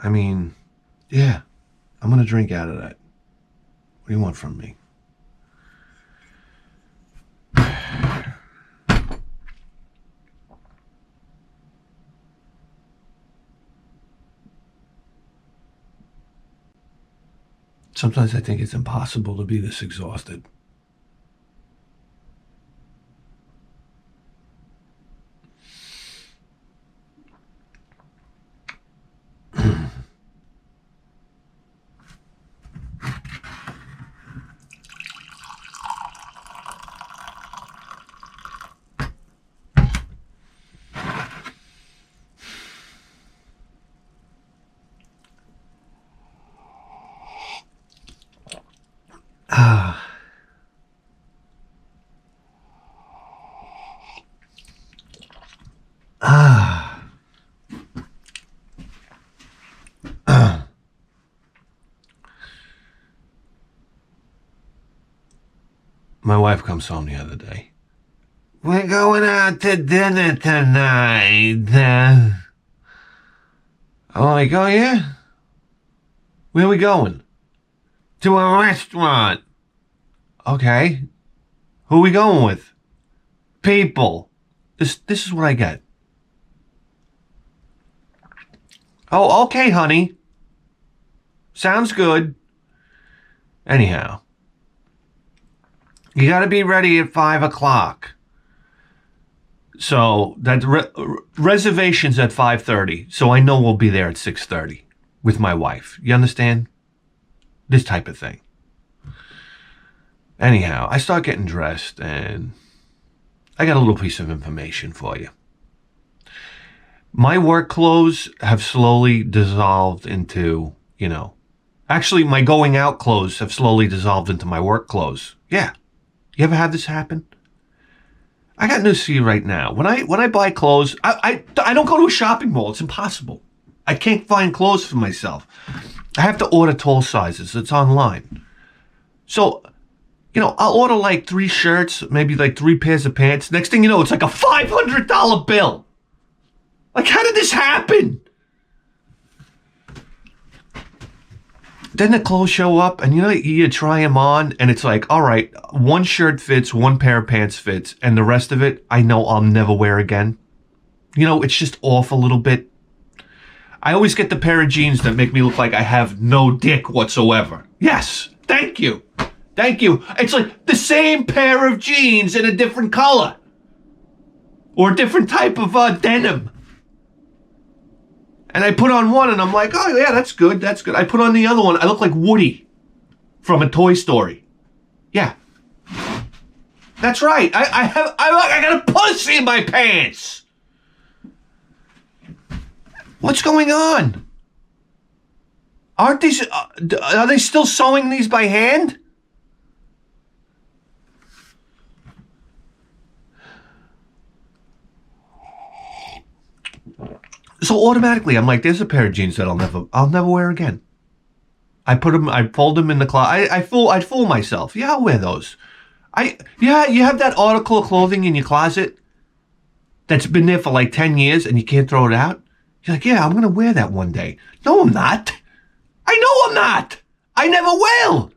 I mean, yeah, I'm going to drink out of that. What do you want from me? Sometimes I think it's impossible to be this exhausted. Ah. Ah. Ah. My wife comes home the other day. We're going out to dinner tonight. I'm like, oh yeah? Where are we going? To a restaurant. Okay. Who are we going with? People. This is what I get. Oh, okay, honey. Sounds good. Anyhow, you got to be ready at 5 o'clock. So that reservation's at 5:30. So I know we'll be there at 6:30 with my wife. You understand? This type of thing. Anyhow, I start getting dressed and I got a little piece of information for you. My work clothes have slowly dissolved into, actually my going out clothes have slowly dissolved into my work clothes. Yeah. You ever had this happen? I got news for you right now. When I buy clothes, I don't go to a shopping mall. It's impossible. I can't find clothes for myself. I have to order tall sizes. It's online. So, I'll order like 3 shirts, maybe like 3 pairs of pants. Next thing you know, it's like a $500 bill. Like, how did this happen? Then the clothes show up, and you try them on, and it's like, all right, 1 shirt fits, 1 pair of pants fits, and the rest of it, I know I'll never wear again. It's just off a little bit. I always get the pair of jeans that make me look like I have no dick whatsoever. Yes, thank you. Thank you. It's like the same pair of jeans in a different color. Or a different type of denim. And I put on one and I'm like, oh yeah, that's good, that's good. I put on the other one, I look like Woody from a Toy Story. Yeah. That's right. I got a pussy in my pants. What's going on? Are they still sewing these by hand? So automatically, I'm like, there's a pair of jeans that I'll never wear again. I fold them in the closet. I'd fool myself. Yeah, I'll wear those. You have that article of clothing in your closet that's been there for like 10 years and you can't throw it out. You're like, yeah, I'm going to wear that one day. No, I'm not. I know I'm not. I never will.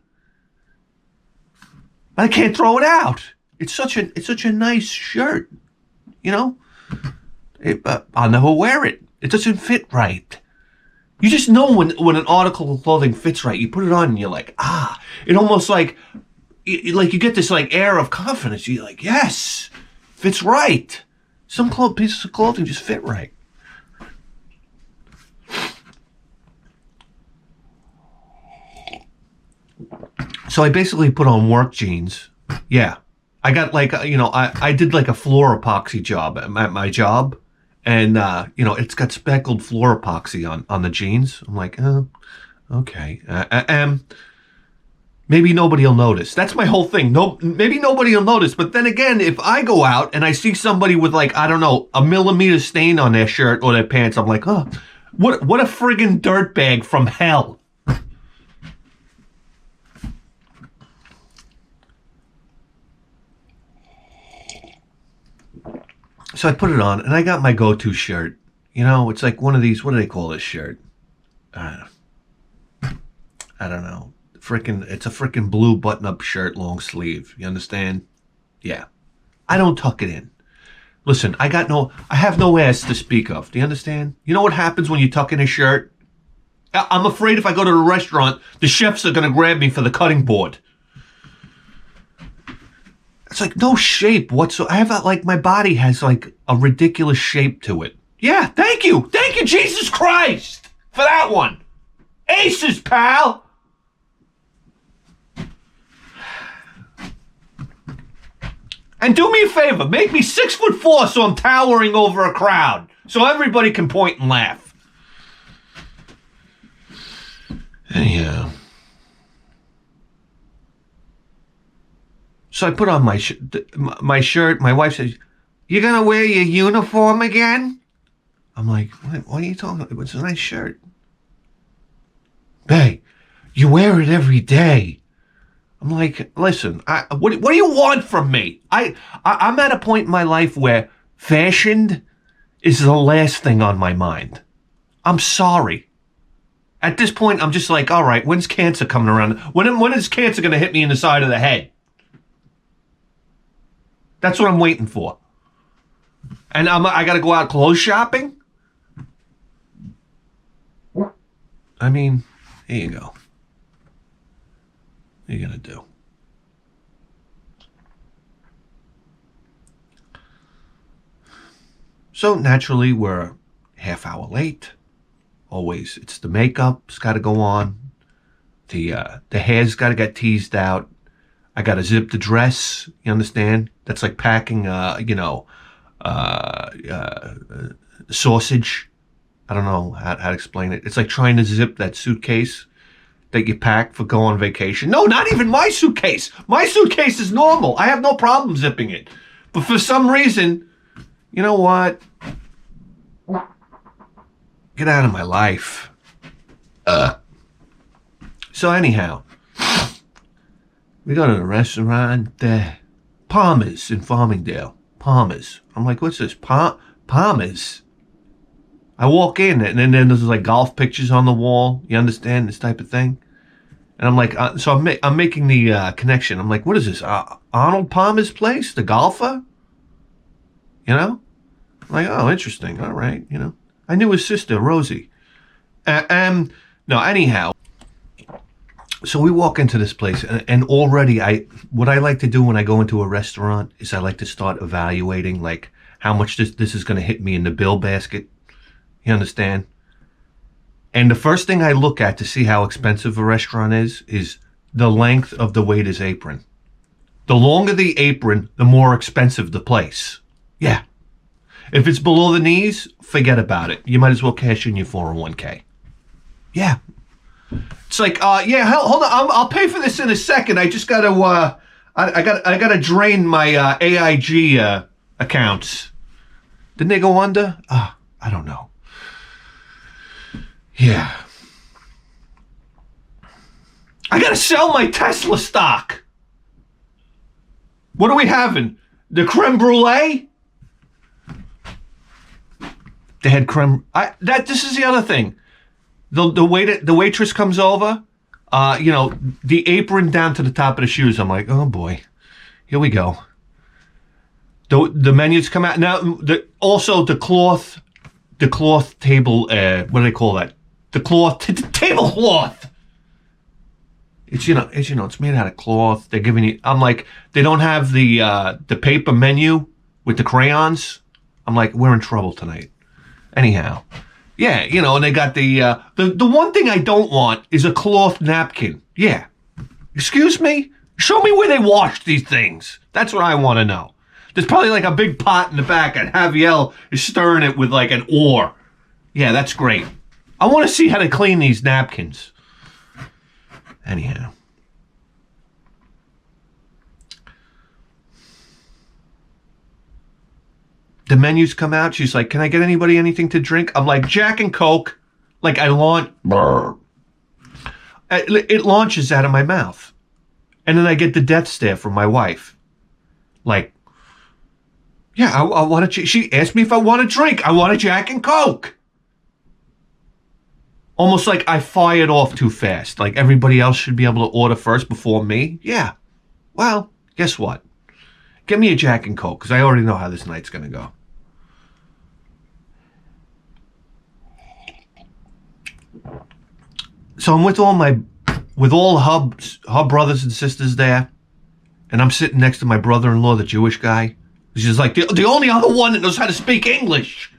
But I can't throw it out. It's such a nice shirt, I'll never wear it. It doesn't fit right. You just know when an article of clothing fits right. You put it on and you're like, it almost like you get this like air of confidence. You're like, yes, fits right. Some pieces of clothing just fit right. So I basically put on work jeans. Yeah. I got like, I did like a floor epoxy job at my job. And, it's got speckled floor epoxy on the jeans. I'm like, okay. Maybe nobody will notice. That's my whole thing. Maybe nobody will notice. But then again, if I go out and I see somebody with like, I don't know, a millimeter stain on their shirt or their pants, I'm like, what a friggin' dirtbag from hell. So I put it on, and I got my go-to shirt. It's like one of these, what do they call this shirt? I don't know. It's a freaking blue button-up shirt, long sleeve. You understand? Yeah. I don't tuck it in. Listen, I have no ass to speak of. Do you understand? You know what happens when you tuck in a shirt? I'm afraid if I go to a restaurant, the chefs are going to grab me for the cutting board. It's like no shape whatsoever. I have like my body has like a ridiculous shape to it. Yeah, thank you. Thank you, Jesus Christ, for that one. Aces, pal. And do me a favor, make me 6'4" so I'm towering over a crowd, so everybody can point and laugh. Anyhow. So I put on my shirt. My wife says, "You're going to wear your uniform again?" I'm like, what are you talking about? It's a nice shirt. Babe, you wear it every day. I'm like, listen, what do you want from me? I'm at a point in my life where fashion is the last thing on my mind. I'm sorry. At this point, I'm just like, all right, when's cancer coming around? When is cancer going to hit me in the side of the head? That's what I'm waiting for. And I got to go out clothes shopping? I mean, here you go. What are you going to do? So naturally, we're a half hour late. Always, it's the makeup's got to go on. The hair's got to get teased out. I got to zip the dress. You understand? That's like packing, sausage. I don't know how to explain it. It's like trying to zip that suitcase that you pack for going on vacation. No, not even my suitcase. My suitcase is normal. I have no problem zipping it. But for some reason, you know what? Get out of my life. So anyhow, we go to the restaurant, Palmer's in Farmingdale. Palmer's. I'm like, what's this? Palmer's. I walk in, and then there's like golf pictures on the wall. You understand this type of thing? And I'm like, so I'm making the connection. I'm like, what is this? Arnold Palmer's place, the golfer? You know? I'm like, oh, interesting. All right, you know. I knew his sister, Rosie. No, anyhow. So we walk into this place, and already what I like to do when I go into a restaurant is I like to start evaluating like how much this is going to hit me in the bill basket. You understand? And the first thing I look at to see how expensive a restaurant is the length of the waiter's apron. The longer the apron, the more expensive the place. Yeah. If it's below the knees, forget about it. You might as well cash in your 401k. Yeah. It's like, yeah, hold on. I'll pay for this in a second. I just got to, I got to drain my AIG accounts. Didn't they go under? I don't know. Yeah. I got to sell my Tesla stock. What are we having? The creme brulee? They had creme. This is the other thing. The waitress comes over, the apron down to the top of the shoes. I'm like, oh boy, here we go. The menus come out now. Also the cloth table. What do they call that? The cloth tablecloth. It's it's made out of cloth. They're giving you. I'm like, they don't have the paper menu with the crayons. I'm like, we're in trouble tonight. Anyhow. Yeah, and they got the one thing I don't want is a cloth napkin. Yeah. Excuse me? Show me where they wash these things. That's what I want to know. There's probably like a big pot in the back and Javier is stirring it with like an oar. Yeah, that's great. I want to see how they clean these napkins. Anyhow. The menus come out. She's like, can I get anybody anything to drink? I'm like, Jack and Coke. Like I launch. It launches out of my mouth. And then I get the death stare from my wife. Like, yeah, I want to. She asked me if I want a drink. I want a Jack and Coke. Almost like I fired off too fast. Like everybody else should be able to order first before me. Yeah. Well, guess what? Get me a Jack and Coke, because I already know how this night's going to go. So I'm with all her brothers and sisters there, and I'm sitting next to my brother-in-law, the Jewish guy. She's like the only other one that knows how to speak English.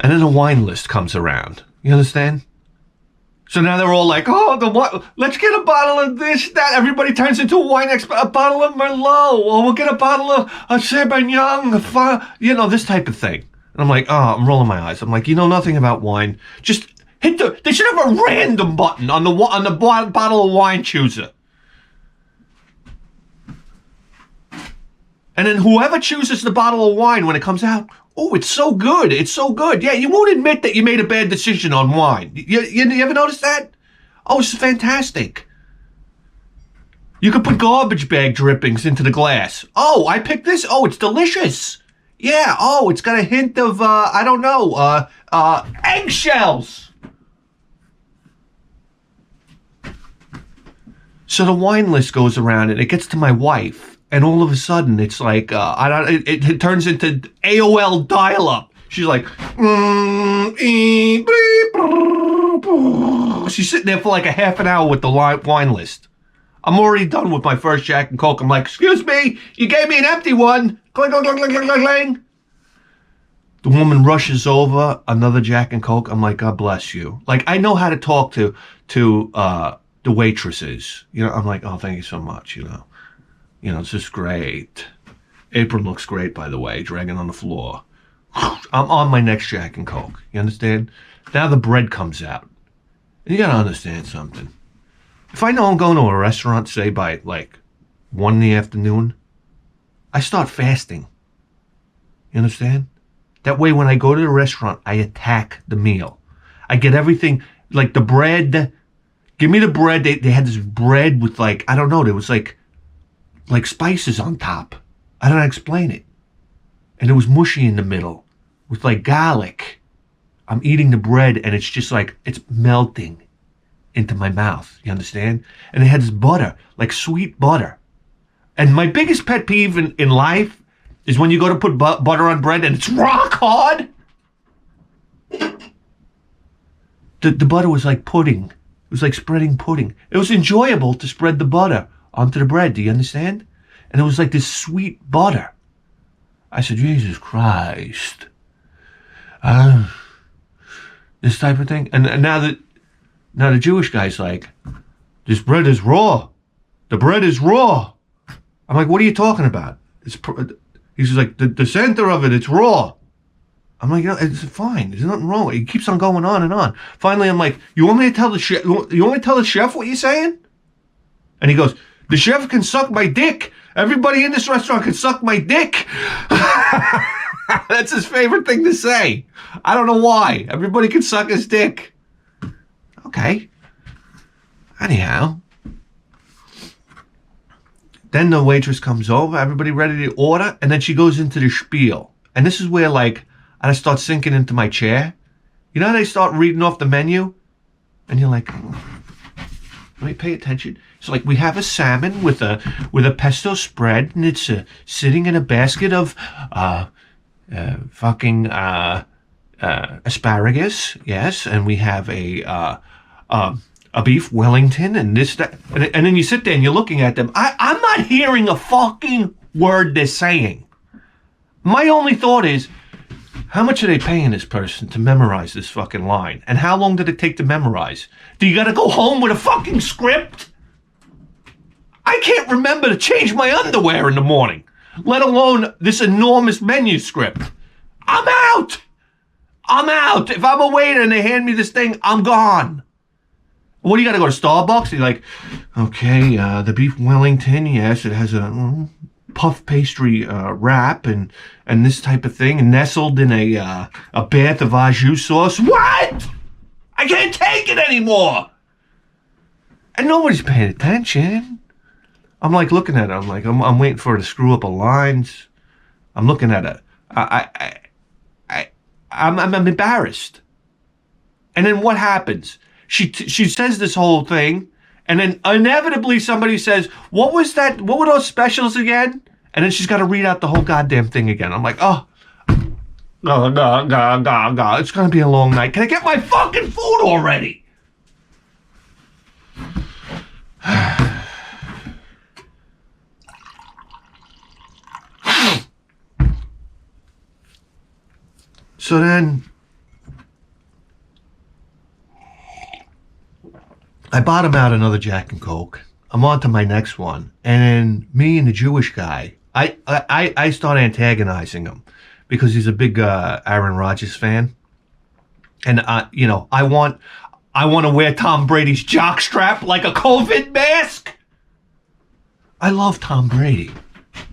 And then a wine list comes around. You understand? So now they're all like, oh, let's get a bottle of this, that. Everybody turns into a wine expert. A bottle of Merlot. Or we'll get a bottle of Sauvignon. You know, this type of thing. And I'm like, I'm rolling my eyes. I'm like, you know nothing about wine. Just hit they should have a random button on the bottle of wine chooser. And then whoever chooses the bottle of wine when it comes out, oh, it's so good. It's so good. Yeah, you won't admit that you made a bad decision on wine. You ever notice that? Oh, it's fantastic. You could put garbage bag drippings into the glass. Oh, I picked this. Oh, it's delicious. Yeah, oh, it's got a hint of, I don't know, eggshells. So the wine list goes around and it gets to my wife. And all of a sudden, it's like, it turns into AOL dial-up. She's like, she's sitting there for like a half an hour with the wine list. I'm already done with my first Jack and Coke. I'm like, excuse me, you gave me an empty one. Cling, cling, cling, cling, cling, cling. The woman rushes over, another Jack and Coke. I'm like, God bless you. Like, I know how to talk to the waitresses. You know, I'm like, oh, thank you so much, you know. You know, it's just great. Apron looks great, by the way, dragging on the floor. I'm on my next Jack and Coke. You understand? Now the bread comes out. And you gotta understand something. If I know I'm going to a restaurant, say by like 1 in the afternoon, I start fasting. You understand? That way when I go to the restaurant, I attack the meal. I get everything, like the bread. Give me the bread. They had this bread with like, I don't know, there was like spices on top. I don't know how to explain it. And it was mushy in the middle with like garlic. I'm eating the bread and it's just like, it's melting into my mouth. You understand? And it had this butter, like sweet butter. And my biggest pet peeve in life is when you go to put butter on bread and it's rock hard. The butter was like pudding. It was like spreading pudding. It was enjoyable to spread the butter onto the bread. Do you understand? And it was like this sweet butter. I said, Jesus Christ. This type of thing. And now the Jewish guy's like, this bread is raw. The bread is raw. I'm like, what are you talking about? He's like, the center of it, it's raw. I'm like, it's fine. There's nothing wrong. He keeps on going on and on. Finally, I'm like, you want me to tell the chef? You want me to tell the chef what you're saying? And he goes, the chef can suck my dick. Everybody in this restaurant can suck my dick. That's his favorite thing to say. I don't know why. Everybody can suck his dick. Okay. Anyhow. Then the waitress comes over. Everybody ready to order. And then she goes into the spiel. And this is where, like, I start sinking into my chair. You know how they start reading off the menu? And you're like, let me pay attention. It's like, we have a salmon with a pesto spread, and it's sitting in a basket of asparagus, yes, and we have a beef Wellington, and this, that, and then you sit there and you're looking at them. I'm not hearing a fucking word they're saying. My only thought is, how much are they paying this person to memorize this fucking line? And how long did it take to memorize? Do you gotta go home with a fucking script? I can't remember to change my underwear in the morning, let alone this enormous menu script. I'm out. If I'm a waiter and they hand me this thing, I'm gone. What, do you gotta go to Starbucks? You're like, okay, the beef Wellington, yes, it has a puff pastry wrap and this type of thing, and nestled in a bath of au jus sauce. What? I can't take it anymore. And nobody's paying attention. I'm like looking at it. I'm like, I'm waiting for her to screw up her lines. I'm looking at it. I'm embarrassed. And then what happens? She says this whole thing, and then inevitably somebody says, what was that? What were those specials again? And then she's got to read out the whole goddamn thing again. I'm like, oh, it's going to be a long night. Can I get my fucking food already? So then I bottom out another Jack and Coke. I'm on to my next one. And then me and the Jewish guy, I start antagonizing him because he's a big Aaron Rodgers fan. And, I want to wear Tom Brady's jockstrap like a COVID mask. I love Tom Brady.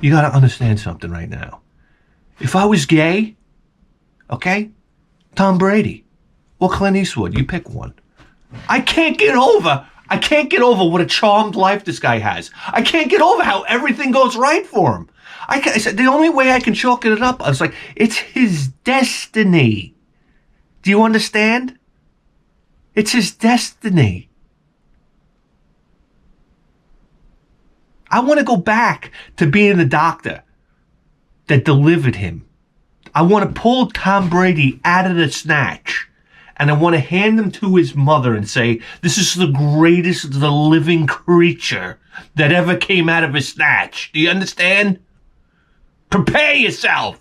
You got to understand something right now. If I was gay, okay, Tom Brady or Clint Eastwood, you pick one. I can't get over what a charmed life this guy has. I can't get over how everything goes right for him. I said the only way I can chalk it up, I was like, it's his destiny. Do you understand? It's his destiny. I want to go back to being the doctor that delivered him. I want to pull Tom Brady out of the snatch. And I want to hand him to his mother and say, this is the greatest the living creature that ever came out of a snatch. Do you understand? Prepare yourself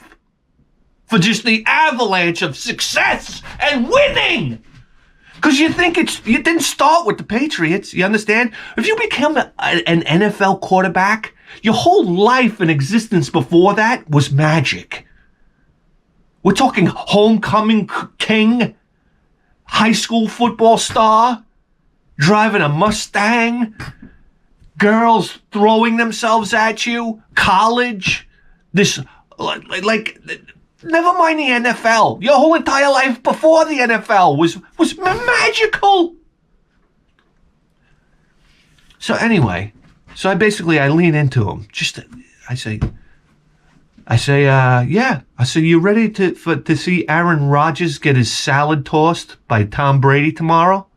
for just the avalanche of success and winning. Because you didn't start with the Patriots. You understand? If you become an NFL quarterback, your whole life and existence before that was magic. We're talking homecoming king, high school football star, driving a Mustang, girls throwing themselves at you, college, this, like, never mind the NFL. Your whole entire life before the NFL was magical. So anyway, I lean into him. I say, yeah. I say, you ready to see Aaron Rodgers get his salad tossed by Tom Brady tomorrow?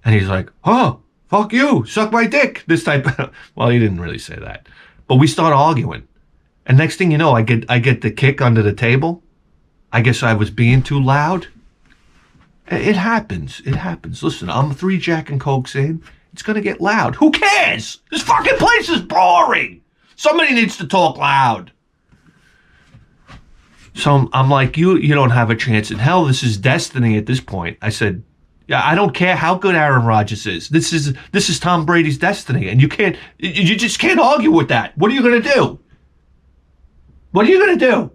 And he's like, oh, fuck you, suck my dick. This type of, well, he didn't really say that. But we start arguing. And next thing you know, I get the kick under the table. I guess I was being too loud. It happens. Listen, I'm 3 Jack and Cokes in. It's going to get loud. Who cares? This fucking place is boring. Somebody needs to talk loud. So I'm like, you don't have a chance in hell. This is destiny at this point. I said, yeah, I don't care how good Aaron Rodgers is. This is Tom Brady's destiny, and you just can't argue with that. What are you gonna do? What are you gonna do?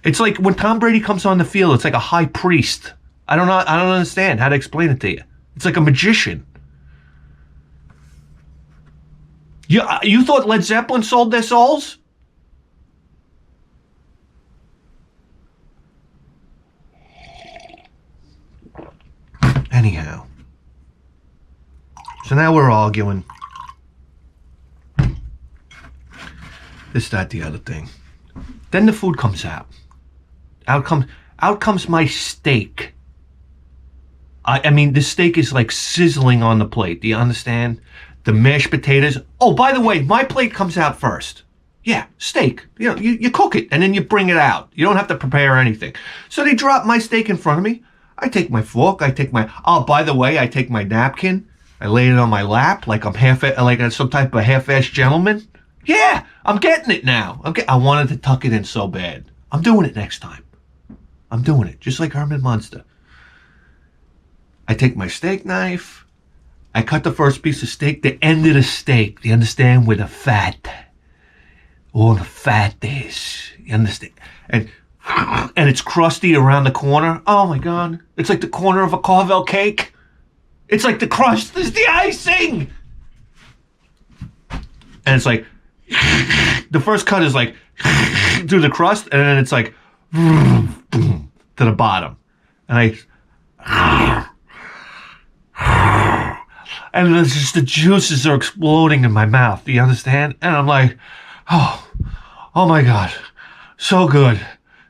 It's like when Tom Brady comes on the field, it's like a high priest. I don't understand how to explain it to you. It's like a magician. You thought Led Zeppelin sold their souls? Anyhow, so now we're arguing. This, that, the other thing. Then the food comes out. Out comes my steak. I mean, the steak is like sizzling on the plate. Do you understand? The mashed potatoes. Oh, by the way, my plate comes out first. Yeah, steak. You know, you cook it and then you bring it out. You don't have to prepare anything. So they drop my steak in front of me. I take my fork, oh, by the way, I take my napkin, I lay it on my lap like I'm like some type of half-assed gentleman. Yeah, I'm getting it now. I wanted to tuck it in so bad. I'm doing it next time. I'm doing it, just like Herman Munster. I take my steak knife, I cut the first piece of steak, the end of the steak, do you understand, where the fat, all the fat is, you understand? And it's crusty around the corner. Oh my God. It's like the corner of a Carvel cake. It's like the crust is the icing. And it's like, the first cut is like through the crust, and then it's like to the bottom. And and it's just the juices are exploding in my mouth. Do you understand? And I'm like, oh my God. So good.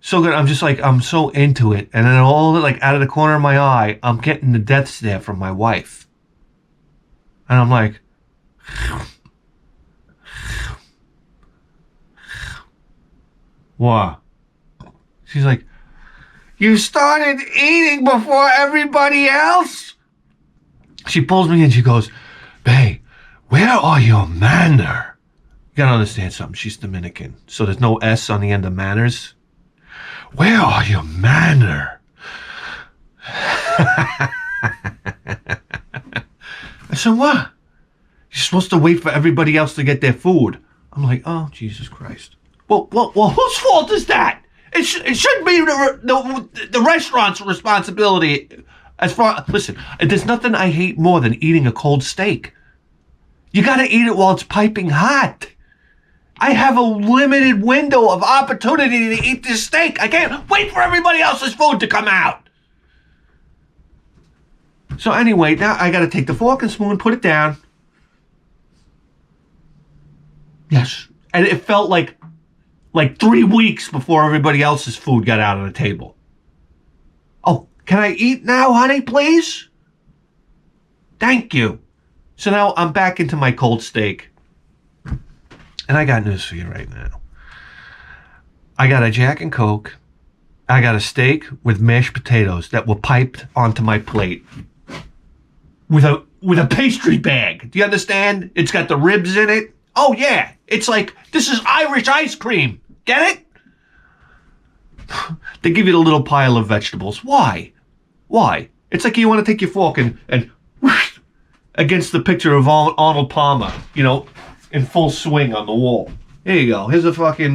So good. I'm just like, I'm so into it. And then all like out of the corner of my eye, I'm getting the death stare from my wife. And I'm like, what? She's like, you started eating before everybody else? She pulls me in. She goes, babe, where are your manner? You gotta understand something. She's Dominican. So there's no S on the end of manners. Where are your manner? I said, what? You're supposed to wait for everybody else to get their food. I'm like, oh, Jesus Christ. Well, whose fault is that? It shouldn't be the restaurant's responsibility. Listen, there's nothing I hate more than eating a cold steak. You got to eat it while it's piping hot. I have a limited window of opportunity to eat this steak. I can't wait for everybody else's food to come out. So anyway, now I got to take the fork and spoon, put it down. Yes. And it felt like 3 weeks before everybody else's food got out on the table. Oh, can I eat now, honey, please? Thank you. So now I'm back into my cold steak. And I got news for you right now. I got a Jack and Coke. I got a steak with mashed potatoes that were piped onto my plate with a pastry bag. Do you understand? It's got the ribs in it. Oh, yeah. It's like, this is Irish ice cream. Get it? They give you the little pile of vegetables. Why? Why? It's like you want to take your fork and whoosh, against the picture of Arnold Palmer, in full swing on the wall. Here you go. Here's a fucking,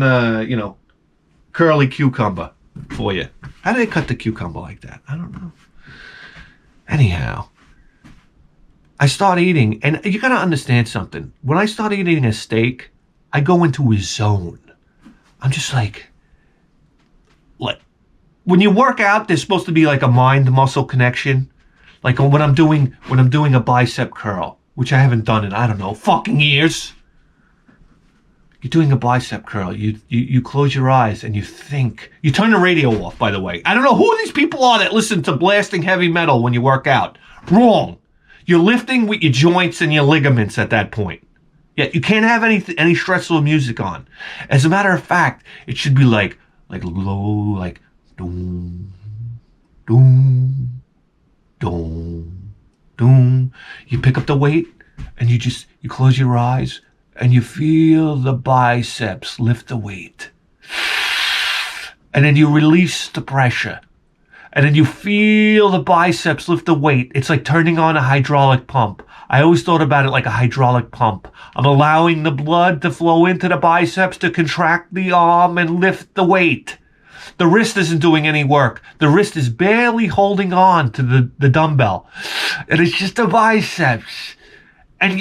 curly cucumber for you. How do they cut the cucumber like that? I don't know. Anyhow, I start eating, and you gotta understand something. When I start eating a steak, I go into a zone. I'm just like, when you work out, there's supposed to be like a mind-muscle connection. Like when I'm doing a bicep curl, which I haven't done in, I don't know, fucking years. You're doing a bicep curl. You close your eyes and you think. You turn the radio off, by the way. I don't know who these people are that listen to blasting heavy metal when you work out. Wrong. You're lifting with your joints and your ligaments at that point. Yeah, you can't have any stressful music on. As a matter of fact, it should be like low, like doom, doom, doom, doom. You pick up the weight and you close your eyes and you feel the biceps lift the weight. And then you release the pressure. And then you feel the biceps lift the weight. It's like turning on a hydraulic pump. I always thought about it like a hydraulic pump. I'm allowing the blood to flow into the biceps to contract the arm and lift the weight. The wrist isn't doing any work. The wrist is barely holding on to the dumbbell. And it's just the biceps. And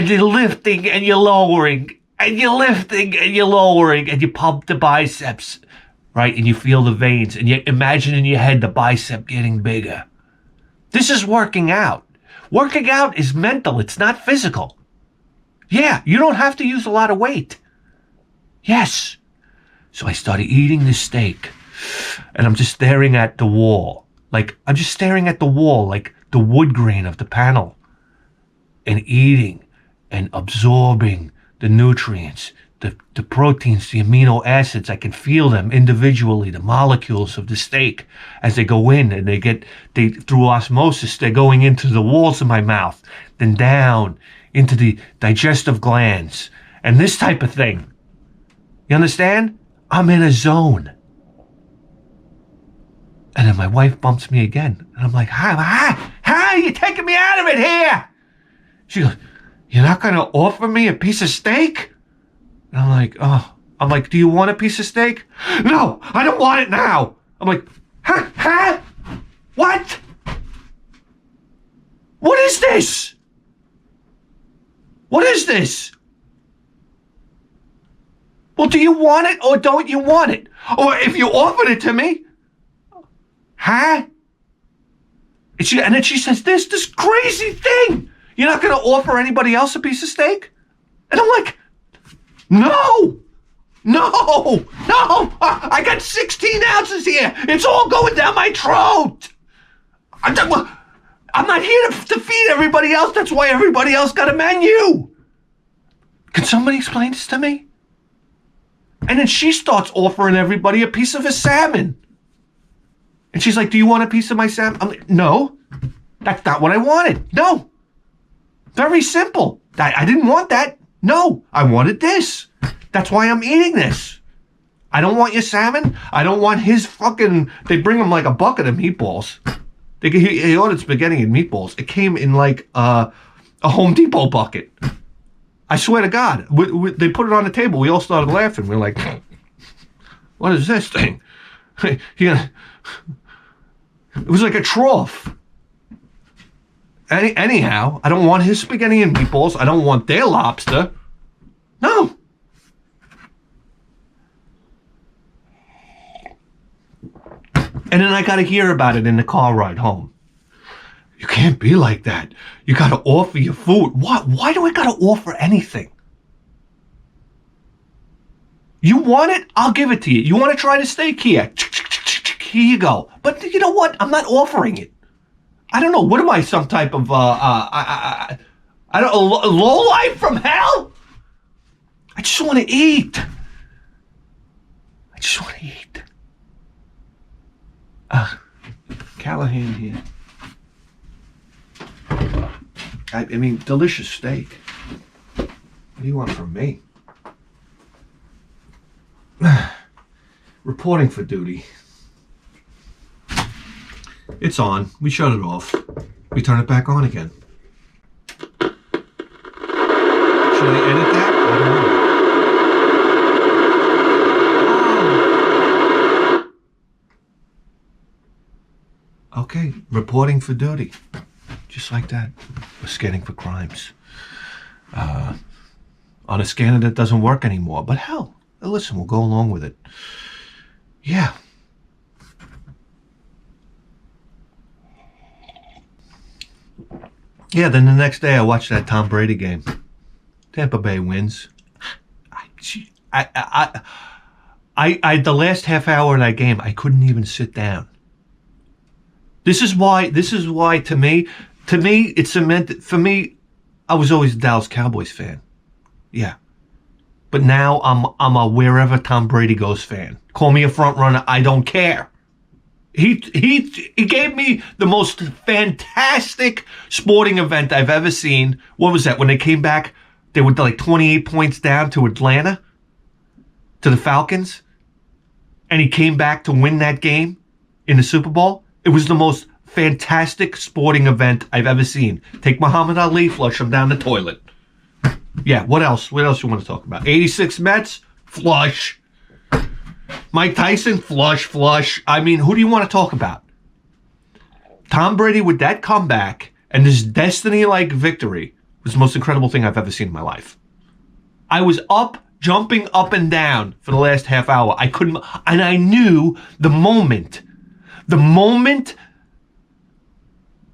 you're lifting and you're lowering. And you're lifting and you're lowering. And you pump the biceps. Right? And you feel the veins. And you imagine in your head the bicep getting bigger. This is working out. Working out is mental. It's not physical. Yeah, you don't have to use a lot of weight. Yes. So I started eating this steak. And I'm just staring at the wall. I'm just staring at the wall, like the wood grain of the panel. And eating and absorbing the nutrients, the proteins, the amino acids. I can feel them individually, the molecules of the steak as they go in and they through osmosis, they're going into the walls of my mouth, then down into the digestive glands and this type of thing. You understand? I'm in a zone. And then my wife bumps me again. And I'm like, hi, you're taking me out of it here. She goes, you're not going to offer me a piece of steak? And I'm like, do you want a piece of steak? No, I don't want it now. I'm like, huh? What? What is this? What is this? Well, do you want it or don't you want it? Or if you offered it to me, huh? And then she says this crazy thing. You're not going to offer anybody else a piece of steak? And I'm like, no, No! I got 16 ounces here. It's all going down my throat. I'm not here to feed everybody else. That's why everybody else got a menu. Can somebody explain this to me? And then she starts offering everybody a piece of a salmon. And she's like, do you want a piece of my salmon? I'm like, no, that's not what I wanted. No. Very simple. I didn't want that. No, I wanted this. That's why I'm eating this. I don't want your salmon. I don't want his fucking... They bring him like a bucket of meatballs. He ordered spaghetti and meatballs. It came in like a Home Depot bucket. I swear to God. They put it on the table. We all started laughing. We're like, what is this thing? Yeah. It was like a trough. Anyhow, I don't want his spaghetti and meatballs. I don't want their lobster. No. And then I got to hear about it in the car ride home. You can't be like that. You got to offer your food. Why do I got to offer anything? You want it? I'll give it to you. You want to try the steak? Here. Here you go. But you know what? I'm not offering it. I don't know. What am I? Some type of I don't know, low life from hell? I just want to eat. I just want to eat. Callahan here. I mean, delicious steak. What do you want from me? Reporting for duty. It's on. We shut it off. We turn it back on again. Should I edit that? I don't know. Okay, reporting for duty. Just like that. We're scanning for crimes. On a scanner that doesn't work anymore. But hell, listen, we'll go along with it. Yeah. Yeah, then the next day I watched that Tom Brady game. Tampa Bay wins. The last half hour of that game, I couldn't even sit down. This is why to me, it cemented, for me, I was always a Dallas Cowboys fan. Yeah. But now I'm a wherever Tom Brady goes fan. Call me a front runner, I don't care. He gave me the most fantastic sporting event I've ever seen. What was that? When they came back, they were like 28 points down to Atlanta, to the Falcons, and he came back to win that game in the Super Bowl. It was the most fantastic sporting event I've ever seen. Take Muhammad Ali, flush him down the toilet. Yeah, what else? What else you want to talk about? 86 Mets, flush. Mike Tyson, flush. I mean, who do you want to talk about? Tom Brady with that comeback and this destiny-like victory was the most incredible thing I've ever seen in my life. I was jumping up and down for the last half hour. I couldn't, and I knew the moment,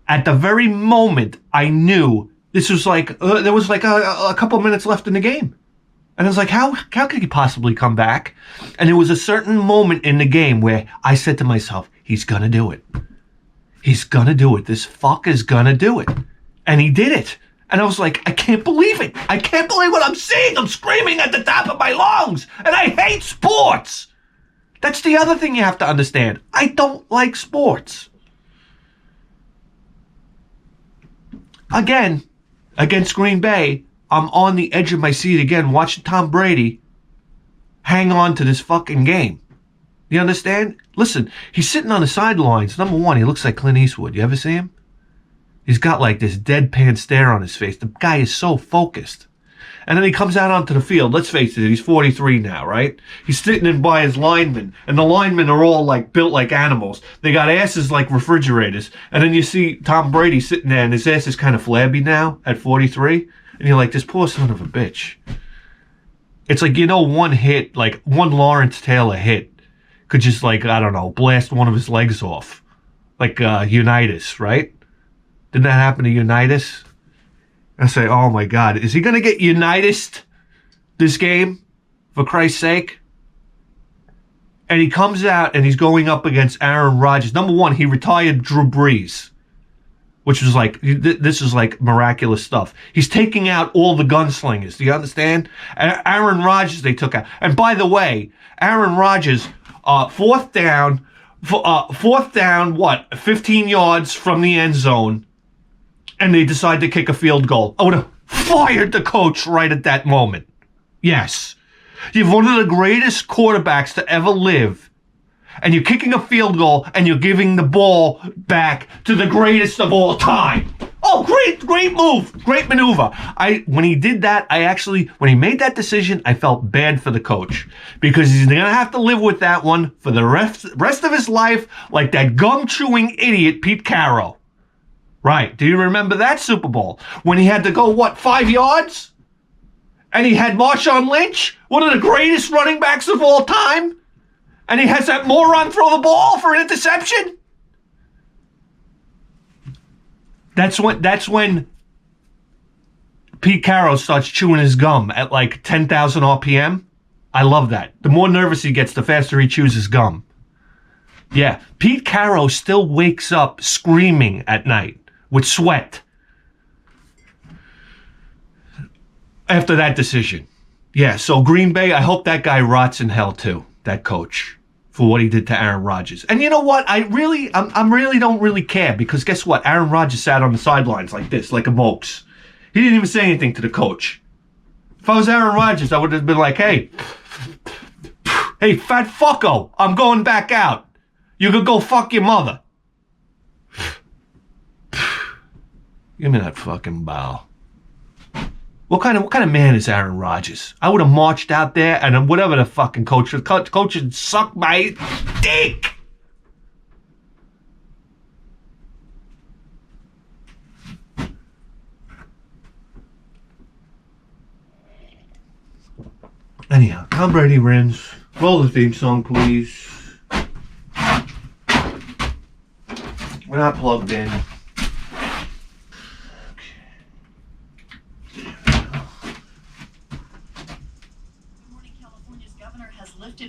at the very moment, I knew this was like, there was like a couple of minutes left in the game. And I was like, how could he possibly come back? And there was a certain moment in the game where I said to myself, he's going to do it. He's going to do it. This fuck is going to do it. And he did it. And I was like, I can't believe it. I can't believe what I'm seeing. I'm screaming at the top of my lungs. And I hate sports. That's the other thing you have to understand. I don't like sports. Again, against Green Bay, I'm on the edge of my seat again watching Tom Brady hang on to this fucking game. You understand? Listen, he's sitting on the sidelines. Number one, he looks like Clint Eastwood. You ever see him? He's got like this deadpan stare on his face. The guy is so focused. And then he comes out onto the field. Let's face it, he's 43 now, right? He's sitting in by his linemen. And the linemen are all like built like animals. They got asses like refrigerators. And then you see Tom Brady sitting there and his ass is kind of flabby now at 43. And you're like, this poor son of a bitch. It's like, you know, one hit, like one Lawrence Taylor hit could just like, I don't know, blast one of his legs off. Like Unitas, right? Didn't that happen to Unitas? I say, oh my God, is he going to get Unitas this game? For Christ's sake? and he comes out and he's going up against Aaron Rodgers. Number one, he retired Drew Brees, which was like, this is like miraculous stuff. He's taking out all the gunslingers. Do you understand? Aaron Rodgers, they took out. And by the way, Aaron Rodgers, fourth down, 15 yards from the end zone, and they decide to kick a field goal. I would have fired the coach right at that moment. Yes. You have one of the greatest quarterbacks to ever live, and you're kicking a field goal, and you're giving the ball back to the greatest of all time. Oh, great move, great maneuver. When he did that, when he made that decision, I felt bad for the coach, because he's going to have to live with that one for the rest of his life, like that gum-chewing idiot Pete Carroll. Right, do you remember that Super Bowl? When he had to go, 5 yards? And he had Marshawn Lynch, one of the greatest running backs of all time? And he has that moron throw the ball for an interception? That's when Pete Carroll starts chewing his gum at like 10,000 RPM. I love that. The more nervous he gets, the faster he chews his gum. Yeah, Pete Carroll still wakes up screaming at night with sweat after that decision. Yeah, so Green Bay, I hope that guy rots in hell too, that coach, for what he did to Aaron Rodgers. And you know what? I really don't really care, because guess what? Aaron Rodgers sat on the sidelines like this, like a mokes. He didn't even say anything to the coach. If I was Aaron Rodgers, I would have been like, hey, fat fucko, I'm going back out. You could go fuck your mother. Give me that fucking ball. What kind of man is Aaron Rodgers? I would have marched out there, and whatever the fucking coach would suck my dick. Anyhow, Tom Brady wins. Roll the theme song, please. We're not plugged in.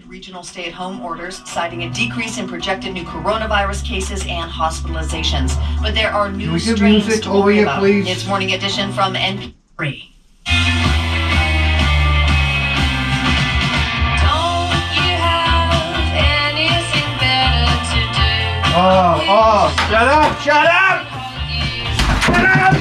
Regional stay-at-home orders, citing a decrease in projected new coronavirus cases and hospitalizations. But there are new strains to worry about. Please? It's Morning Edition from NPR. Oh, shut up! Shut up! Shut up!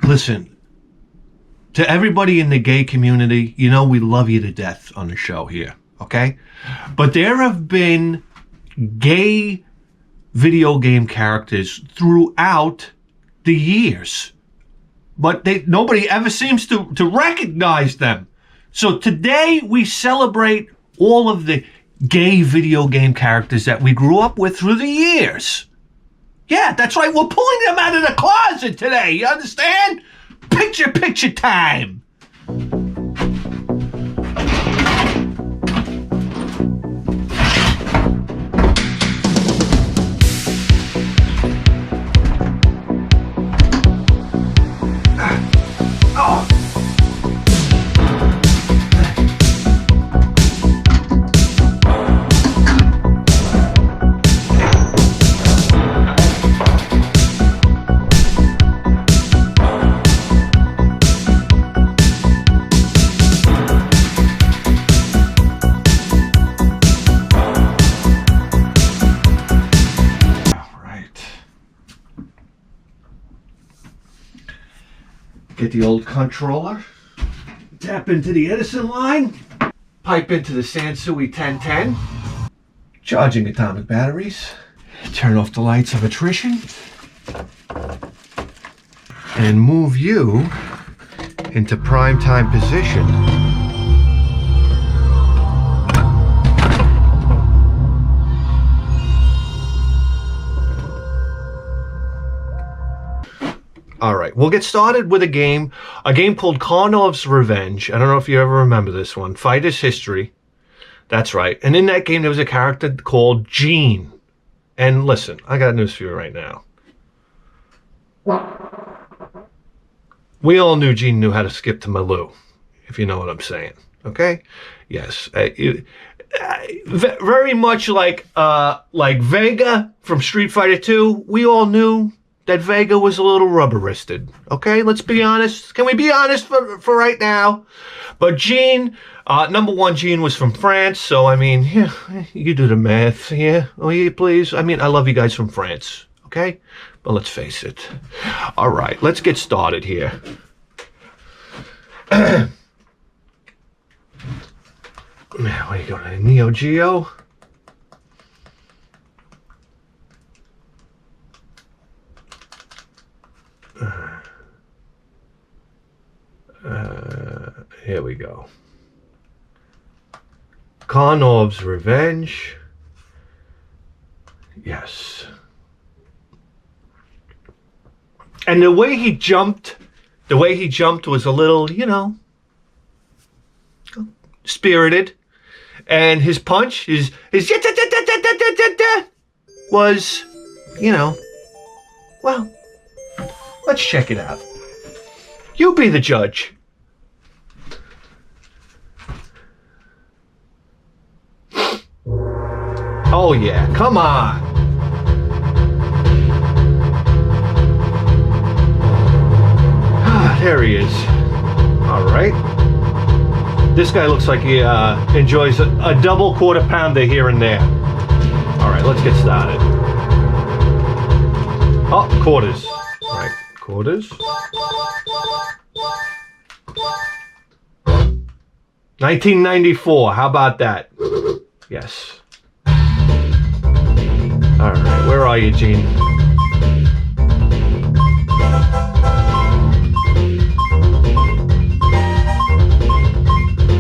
Listen, to everybody in the gay community, you know we love you to death on the show here, okay? But there have been gay video game characters throughout the years, but nobody ever seems to recognize them. So today we celebrate all of the gay video game characters that we grew up with through the years. Yeah, that's right. We're pulling them out of the closet today. You understand? Picture time. Get the old controller, tap into the Edison line, pipe into the Sansui 1010, charging atomic batteries, turn off the lights of attrition, and move you into prime time position. All right, we'll get started with a game called Karnov's Revenge. I don't know if you ever remember this one. Fighter's History. That's right. And in that game, there was a character called Gene. And listen, I got news for you right now. We all knew Gene knew how to skip to Maloo, if you know what I'm saying. Okay? Yes. Very much like Vega from Street Fighter 2. We all knew that Vega was a little rubber-wristed. Okay? Let's be honest. Can we be honest for right now? But Gene, number one, Gene was from France. So, I mean, yeah, you do the math. Yeah? Oh, yeah, please? I mean, I love you guys from France. Okay? But let's face it. All right, let's get started here. Where are you going? Neo Geo? Here we go. Karnov's Revenge. Yes. And the way he jumped was a little, you know, spirited. And his punch, his was, you know, well, let's check it out. You be the judge. Oh yeah, come on. There he is. All right. This guy looks like he enjoys a double quarter pounder here and there. All right, let's get started. Oh, quarters. All right, quarters. 1994. How about that? Yes. All right, where are you, Gene?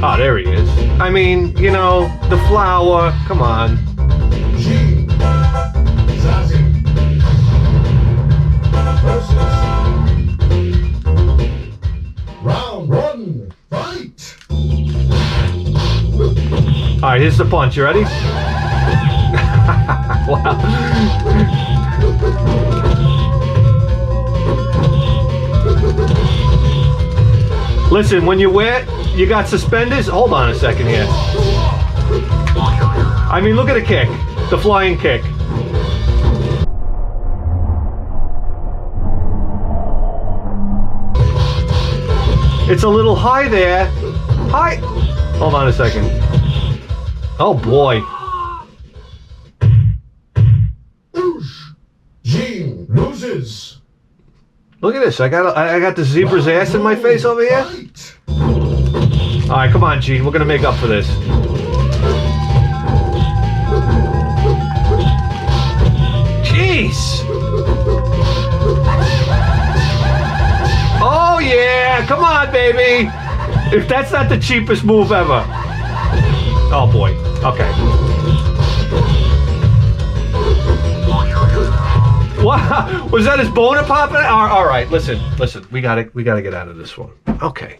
Oh, there he is. I mean, you know, the flower. Come on. Gene Zazie versus round one, fight. All right, here's the punch. You ready? Wow. Listen, when you got suspenders? Hold on a second here. I mean, look at the kick. The flying kick. It's a little high there. Hi. Hold on a second. Oh boy. Gene loses. Look at this. I got the zebra's ass in my face over here. All right, come on, Gene. We're gonna make up for this. Jeez. Oh yeah, come on, baby. If that's not the cheapest move ever. Oh boy. Okay. Wow, was that his boner popping? All right, listen. We gotta get out of this one. Okay.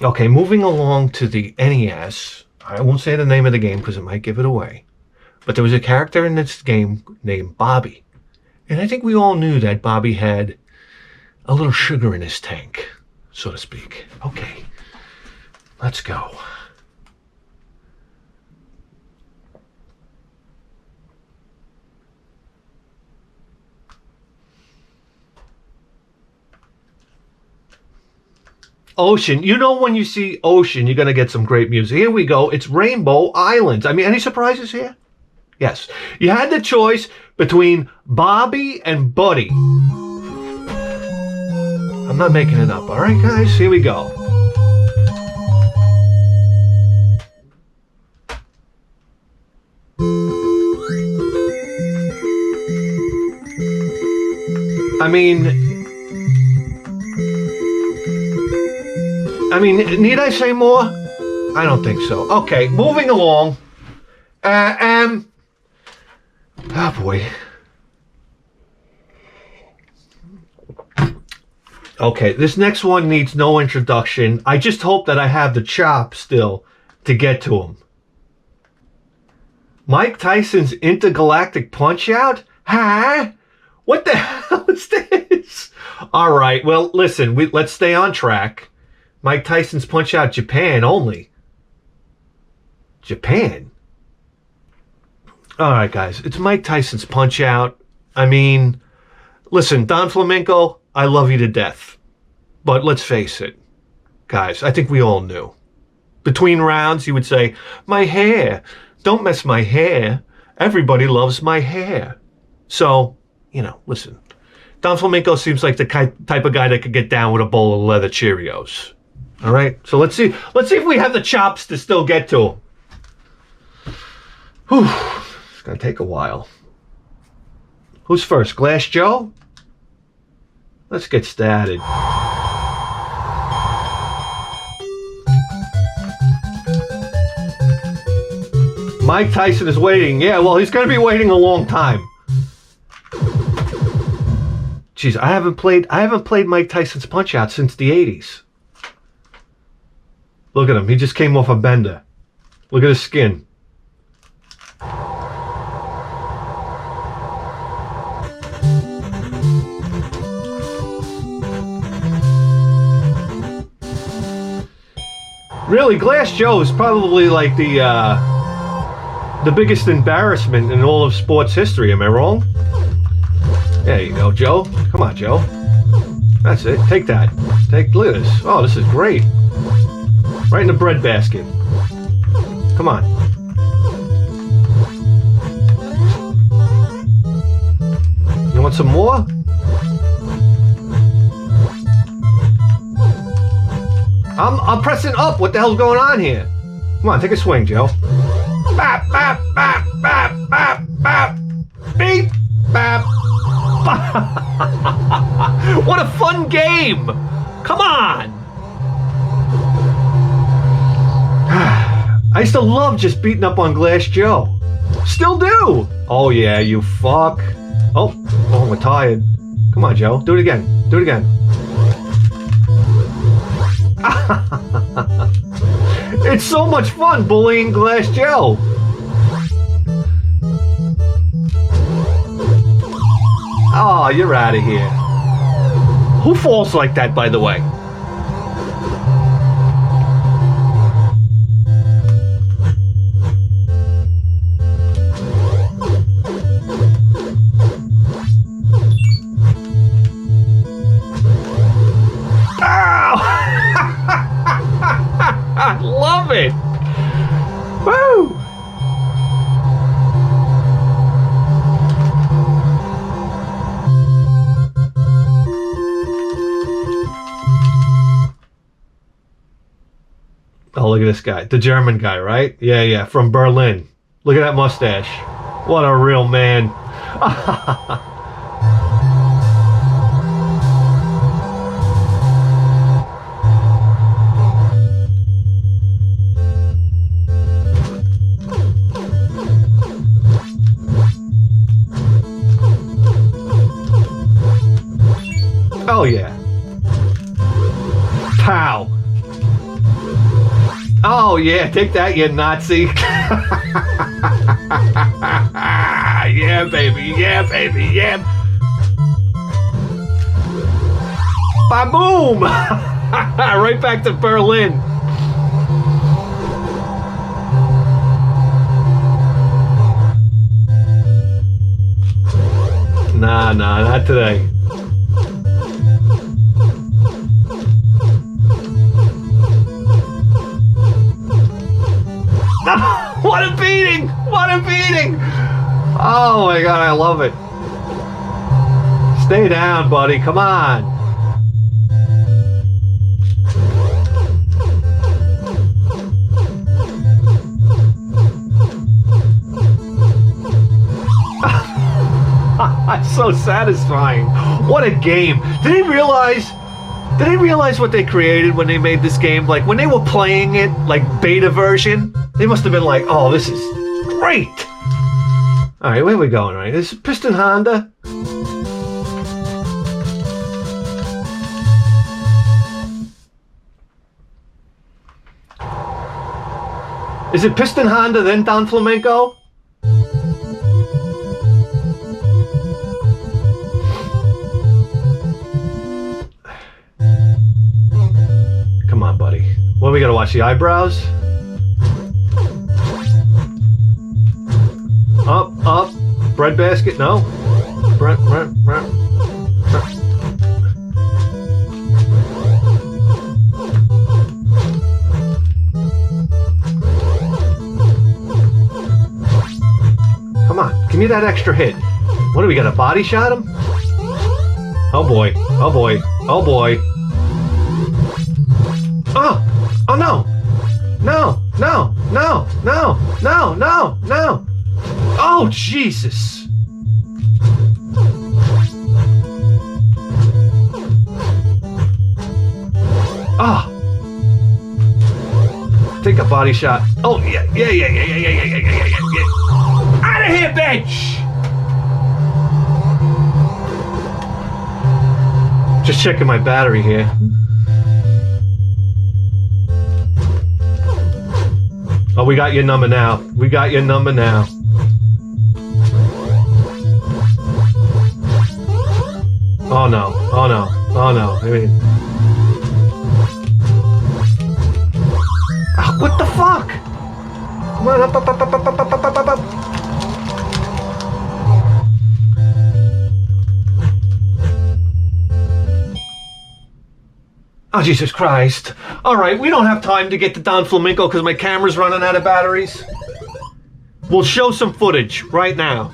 Okay, moving along to the NES. I won't say the name of the game because it might give it away. But there was a character in this game named Bobby. And I think we all knew that Bobby had a little sugar in his tank, so to speak. Okay, let's go. Ocean. You know, when you see Ocean, you're going to get some great music. Here we go. It's Rainbow Islands. I mean, any surprises here? Yes. You had the choice between Bobby and Buddy. I'm not making it up. All right, guys, here we go. I mean, need I say more? I don't think so. Okay, moving along. Oh boy. Okay, this next one needs no introduction. I just hope that I have the chop still to get to him. Mike Tyson's intergalactic punch-out? Huh? What the hell is this? All right, well, listen, let's stay on track. Mike Tyson's punch-out Japan only. Japan? All right, guys, it's Mike Tyson's punch-out. I mean, listen, Don Flamenco, I love you to death. But let's face it, guys, I think we all knew. Between rounds, he would say, my hair, don't mess my hair. Everybody loves my hair. So, listen, Don Flamenco seems like the type of guy that could get down with a bowl of leather Cheerios. All right, so let's see if we have the chops to still get to him. Whew, it's gonna take a while. Who's first, Glass Joe? Let's get started. Mike Tyson is waiting. Yeah, well, he's going to be waiting a long time. Jeez, I haven't played Mike Tyson's Punch-Out since the 80s. Look at him. He just came off a bender. Look at his skin. Really, Glass Joe is probably like the biggest embarrassment in all of sports history. Am I wrong? There you go, Joe. Come on, Joe. That's it. Take that. Look at this. Oh, this is great. Right in the bread basket. Come on. You want some more? I'm pressing up. What the hell's going on here? Come on, take a swing, Joe. Bap, bap, bap, bap, bap, bap. Beep, bap. What a fun game. Come on. I used to love just beating up on Glass Joe. Still do. Oh, yeah, you fuck. Oh, we're tired. Come on, Joe. Do it again. Do it again. It's so much fun bullying Glass Joe. Oh, you're out of here. Who falls like that, by the way? I love it. Woo! Oh, look at this guy. The German guy, right? Yeah, from Berlin. Look at that mustache. What a real man. Oh, yeah. Pow. Oh, yeah. Take that, you Nazi. Yeah, baby. Yeah, baby. Yeah. Ba-boom. Right back to Berlin. Nah, not today. What a beating! What a beating! Oh my God, I love it. Stay down, buddy. Come on. It's so satisfying. What a game. Did he realize what they created when they made this game? Like, when they were playing it, like, beta version, they must have been like, oh, this is great. All right, where are we going, right? This is Piston Honda. Is it Piston Honda, then Don Flamenco? Come on, buddy. What, we gotta watch the eyebrows? Up. Bread basket, no. Bread. Come on, give me that extra hit. What do we got, a body shot him? Oh boy. Oh no. No. Oh, Jesus. Ah. Take a body shot. Oh, yeah. Out of here, bitch! Just checking my battery here. Oh, we got your number now. Oh no. I mean, what the fuck? Come on, up. Oh, Jesus Christ. All right, we don't have time to get to Don Flamenco because my camera's running out of batteries. We'll show some footage right now.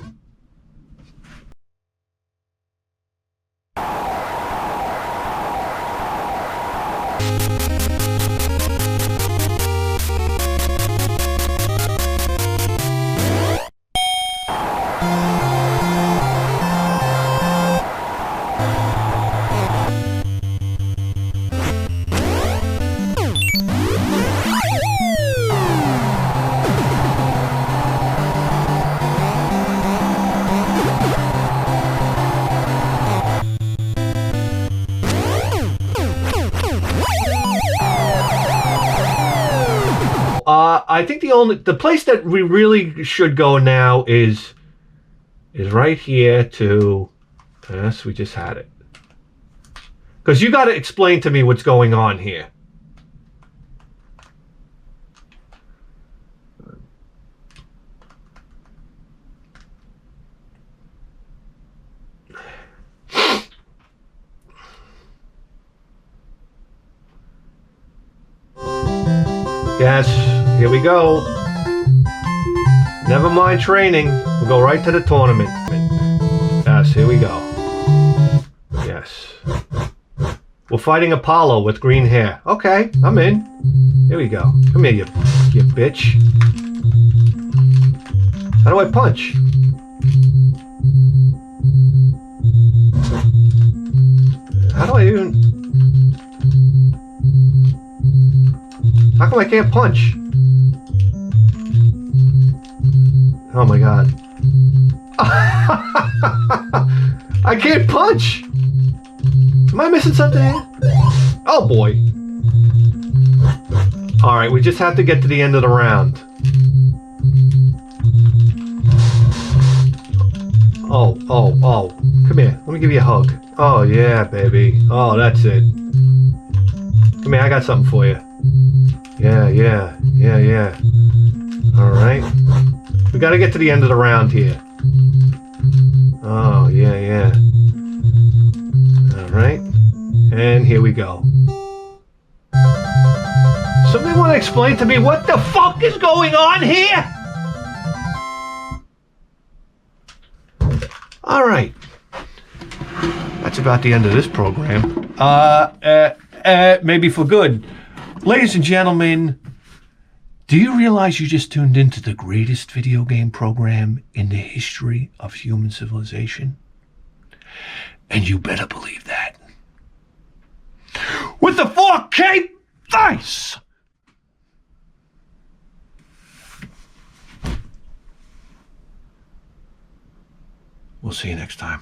I think the place that we really should go now is right here to, yes, we just had it. Because you got to explain to me what's going on here. Yes, here we go. Never mind training. We'll go right to the tournament. Yes, here we go. Yes. We're fighting Apollo with green hair. Okay, I'm in. Here we go. Come here, you bitch. How do I punch? How do I even... How come I can't punch? Oh my god. I can't punch! Am I missing something here? Oh boy. Alright, we just have to get to the end of the round. Oh. Come here. Let me give you a hug. Oh yeah, baby. Oh, that's it. Come here, I got something for you. Yeah. Alright. We gotta get to the end of the round here. Oh, yeah. Alright. And here we go. Somebody want to explain to me what the fuck is going on here? Alright. That's about the end of this program. Maybe for good. Ladies and gentlemen, do you realize you just tuned into the greatest video game program in the history of human civilization? And you better believe that. With the 4K dice! We'll see you next time.